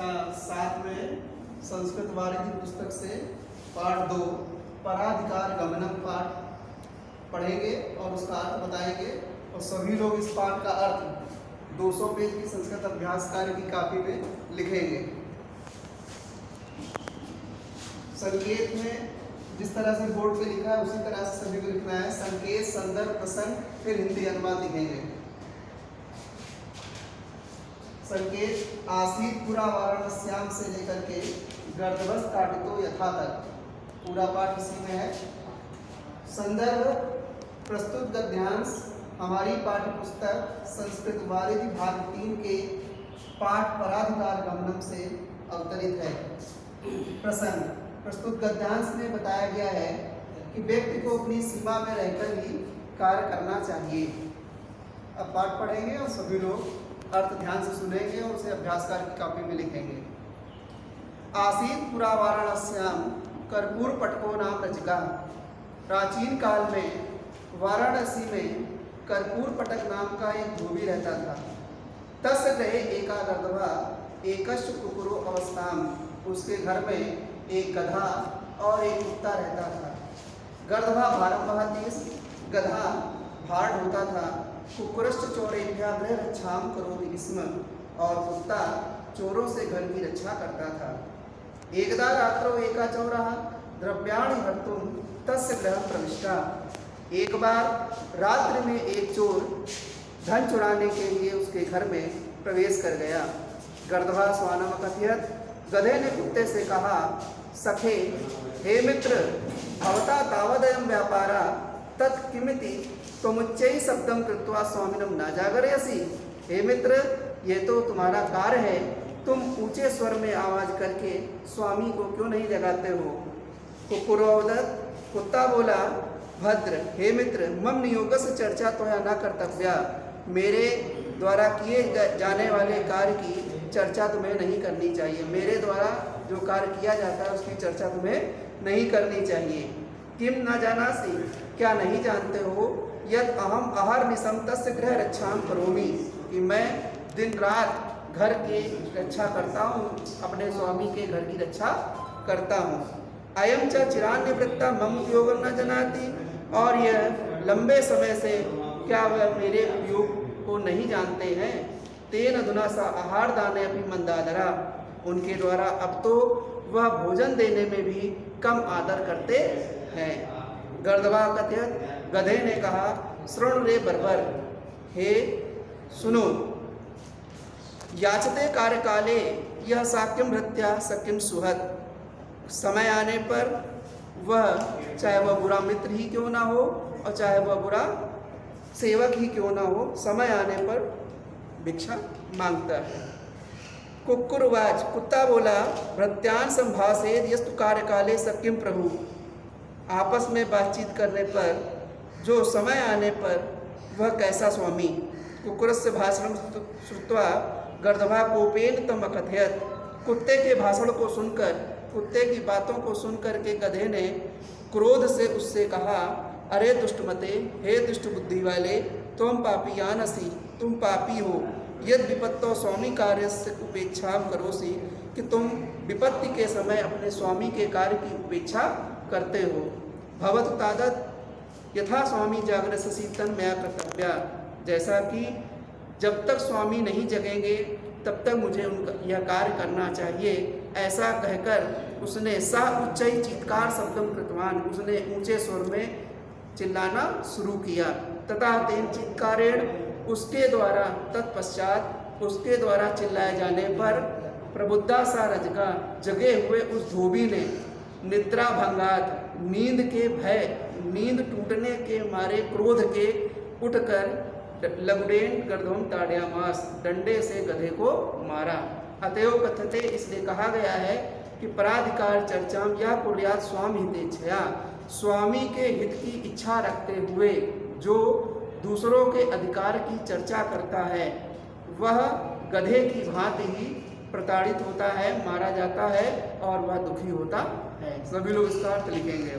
कक्षा 7 में संस्कृत वारिधि पुस्तक से पाठ 2 पराधिकार गमनम पाठ पढ़ेंगे और उसका अर्थ बताएंगे। और सभी लोग इस पाठ का अर्थ 200 पेज की संस्कृत अभ्यास कार्य की कॉपी में लिखेंगे। संकेत में जिस तरह से बोर्ड पे लिखा है उसी तरह से सभी को लिखना है। संकेत, संदर्भ, प्रसंग, फिर हिंदी अनुवाद लिखेंगे। संकेत आसीत पुरा वाराणस्याम से लेकर के गर्दभस काटितो यथा तक पूरा पाठ इसी में है। संदर्भ प्रस्तुत गद्यांश हमारी पाठ्य पुस्तक संस्कृत वारिधि भाग 3 के पाठ पराधिकार गमनम से अवतरित है। प्रसंग प्रस्तुत गद्यांश में बताया गया है कि व्यक्ति को अपनी सीमा में रहकर ही कार्य करना चाहिए। अब पाठ पढ़ेंगे और सभी लोग अर्थ ध्यान से सुनेंगे और उसे अभ्यासकार की कॉपी में लिखेंगे। आसीत पुरा वाराणस्याम कर्पूर पटको नाम रचिका। प्राचीन काल में वाराणसी में कर्पूर पटक नाम का एक धोबी रहता था। तस्य गृहे एका गर्दभा एकश्च कुकुरो अवस्थाम। उसके घर में एक गधा और एक कुत्ता रहता था। गर्दभा भारम वहति, गधा भार ढोता था। कुकुरश्च चोरेभ्यः गृह रक्षाम करोति स्म, और कुत्ता चोरों से घर की रक्षा करता था। एकदा रात्रौ एका चोरः द्रव्याणि हर्तुं तस्य गृहं प्रविष्टा। एक बार रात्रि में एक चोर धन चुराने के लिए उसके घर में प्रवेश कर गया। गर्दभा स्वानम कथयत, गधे ने कुत्ते से कहा, सखे हे मित्र, भवता तावदयं व्यापारा तत् किमिति त्वमुच्चैः शब्दं कृत्वा स्वामिनं न जागरयसि। हे मित्र, ये तो तुम्हारा कार्य है, तुम ऊंचे स्वर में आवाज करके स्वामी को क्यों नहीं जगाते हो। कुकुरोवदत्, कुत्ता बोला, भद्र हे मित्र, मम नियोगस्य चर्चा त्वया न कर्तव्या। मेरे द्वारा किए जाने वाले कार्य की चर्चा तुम्हें नहीं करनी चाहिए। मेरे द्वारा जो कार्य किया जाता है उसकी चर्चा तुम्हें नहीं करनी चाहिए। किम न जानासि, क्या नहीं जानते हो, यद अहम अहर्निशं तस्य गृह रक्षाम करोमि, कि मैं दिन रात घर की रक्षा करता हूँ, अपने स्वामी के घर की रक्षा करता हूँ। अयम च चिरान्निवृत्ता मम उपयोगं न जानाति, और यह लंबे समय से क्या वह मेरे उपयोग को नहीं जानते हैं। तेन अधुना सा आहार दाने अपनी मंदादरा, उनके द्वारा अब तो वह भोजन देने में भी कम आदर करते हैं। गर्दभा कथयत, गधे ने कहा, श्रृण रे बर्बर, हे सुनो, याचते कार्यकाले यह साक्यम भृत्या सख्यम सुहत। समय आने पर वह, चाहे वह बुरा मित्र ही क्यों ना हो और चाहे वह बुरा सेवक ही क्यों ना हो, समय आने पर भिक्षा मांगता है। कुक्कुरवाच, कुत्ता बोला, भृत्यान संभाषेद यस्तु कार्यकाले सख्यम प्रभु। आपस में बातचीत करने पर, जो समय आने पर वह कैसा स्वामी। कुक्कुरस्य भाषणं श्रुत्वा गर्दभा कोपेन तम अकथयत। कुत्ते के भाषण को सुनकर, कुत्ते की बातों को सुनकर के गधे ने क्रोध से उससे कहा, अरे दुष्टमते, हे दुष्ट बुद्धि वाले, तुम पापीयानसि, तुम पापी हो। यद विपत्तो स्वामी कार्यस्य उपेक्षाम करोसि, कि तुम विपत्ति के समय अपने स्वामी के कार्य की उपेक्षा करते हो। भवतु तादत् यथा स्वामी जागरसि तन्मया कर्तव्या। जैसा कि जब तक स्वामी नहीं जगेंगे तब तक मुझे उनका यह कार्य करना चाहिए। ऐसा कहकर उसने सा उच्चई चित्कार शब्दम कृतवान, उसने ऊंचे स्वर में चिल्लाना शुरू किया। तथा तेन चित्कारेण, उसके द्वारा, तत्पश्चात उसके द्वारा चिल्लाए जाने पर प्रबुद्धा सा रजगा, जगे हुए उस धोबी ने निद्रा भंगात, नींद के भय, नींद टूटने के मारे, क्रोध के उठकर लगुडेन गर्दभम ताड़यामास, डंडे से गधे को मारा। अतएव कथते, इसलिए कहा गया है कि पराधिकार चर्चाम या कुर्यात स्वामी हितेच्छया। स्वामी के हित की इच्छा रखते हुए जो दूसरों के अधिकार की चर्चा करता है वह गधे की भांति ही प्रताड़ित होता है, मारा जाता है और वह दुखी होता है। सभी लोग इसका अर्थ लिखेंगे।